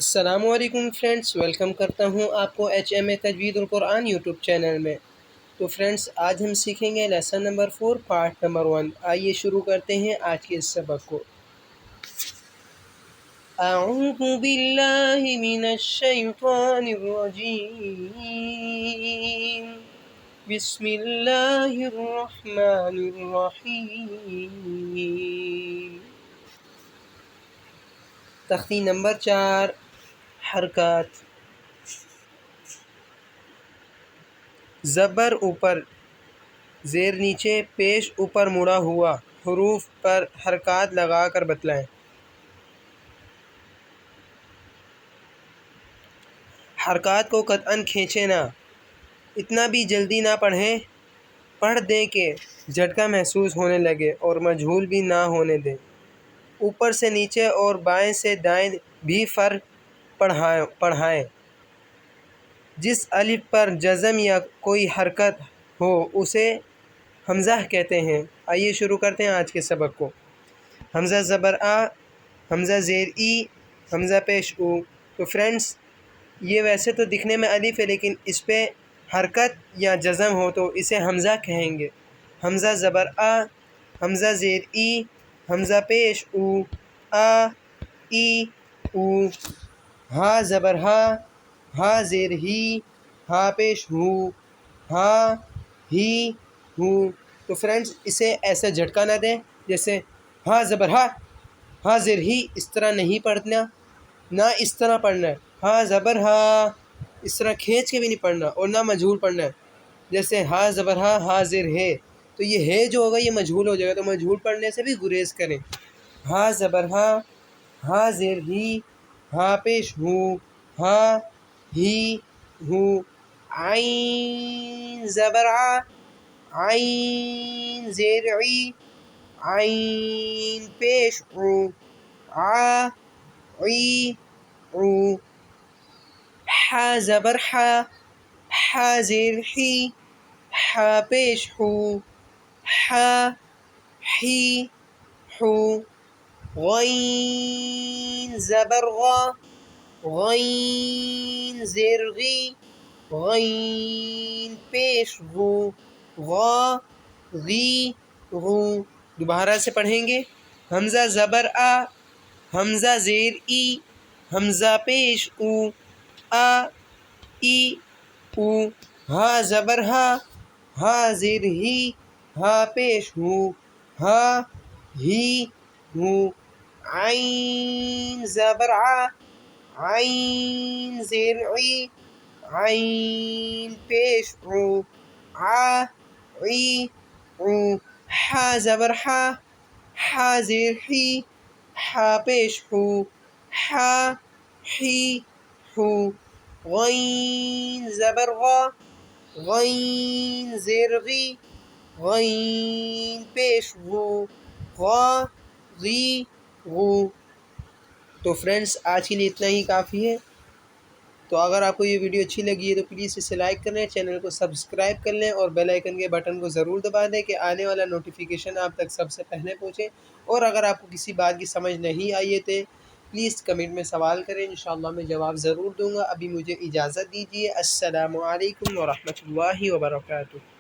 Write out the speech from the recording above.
السلام علیکم friends, welcome کرتا ہوں آپ کو HMA تجوید القرآن یوٹیوب چینل میں۔ تو فرینڈس، آج ہم سیکھیں گے لیسن نمبر 4 پارٹ نمبر 1۔ آئیے شروع کرتے ہیں آج کے اس سبق کو۔ اعوذ باللہ من الشیطان الرجیم، بسم اللہ الرحمن الرحیم۔ تختی نمبر 4، حرکات۔ زبر اوپر، زیر نیچے، پیش اوپر مڑا ہوا حروف پر حرکات لگا کر بتلائیں۔ حرکات کو قطعاً کھینچیں نہ، اتنا بھی جلدی نہ پڑھیں، پڑھ دیں کہ جھٹکا محسوس ہونے لگے اور مجہول بھی نہ ہونے دیں۔ اوپر سے نیچے اور بائیں سے دائیں بھی فرق پڑھائیں۔ جس الف پر جزم یا کوئی حرکت ہو اسے حمزہ کہتے ہیں۔ آئیے شروع کرتے ہیں آج کے سبق کو۔ حمزہ زبر آ، حمزہ زیر ای، حمزہ پیش او۔ تو فرینڈس، یہ ویسے تو دکھنے میں الف ہے لیکن اس پہ حرکت یا جزم ہو تو اسے حمزہ کہیں گے۔ حمزہ زبر آ، حمزہ زیر ای، حمزہ پیش او، آ ای او۔ ہا زبر ہا، ہا زیر ہی، ہا پیش ہو، ہا ہی ہو۔ تو فرینڈس، اسے ایسا جھٹکا نہ دیں جیسے ہا زبر ہا، ہا زیر ہی، اس طرح نہیں پڑھنا، نہ اس طرح پڑھنا ہے۔ ہا زبر ہا، اس طرح کھینچ کے بھی نہیں پڑھنا، اور نہ مجہول پڑھنا ہے جیسے ہا زبر ہا، ہا زیر ہے، تو یہ ہے جو ہوگا یہ مجہول ہو جائے گا، تو مجہول پڑھنے سے بھی گریز کریں۔ ہا زبر ہا، ہا زیر ہی، ہا پیش ہو، ہا ہی ہو۔ عین زبر ع، عین زیر عی، عین پیش عو، ع عی عو۔ حا زبر حا، حا زیر حی، حا پیش حو، حا حی حو۔ غین زبر غا، غین زیر غی، غین پیش غو، غا غی غو۔ دوبارہ سے پڑھیں گے۔ حمزہ زبر آ، حمزہ زیر ای، حمزہ پیش او، آ ای او۔ ہا زبر ہا، ہا زیر ہی، ہا پیش ہو، ہا ہی ہو۔ عین زبر ع، عین زیر عی، عین پیش عو، ع عی عو۔ حا زبر حا، حا زیر حی، حا پیش حو، حا حی حو۔ غین زبر غا، غین زیر غی، غین پیش غو، غا غی غو۔ تو فرینڈس، آج کے لیے اتنا ہی کافی ہے۔ تو اگر آپ کو یہ ویڈیو اچھی لگی ہے تو پلیز اسے لائک کر لیں، چینل کو سبسکرائب کر لیں اور بیل آئیکن کے بٹن کو ضرور دبا دیں کہ آنے والا نوٹیفیکیشن آپ تک سب سے پہلے پہنچے۔ اور اگر آپ کو کسی بات کی سمجھ نہیں آئی ہے تو پلیز کمنٹ میں سوال کریں، انشاءاللہ میں جواب ضرور دوں گا۔ ابھی مجھے اجازت دیجیے۔ السلام علیکم ورحمۃ اللہ وبرکاتہ۔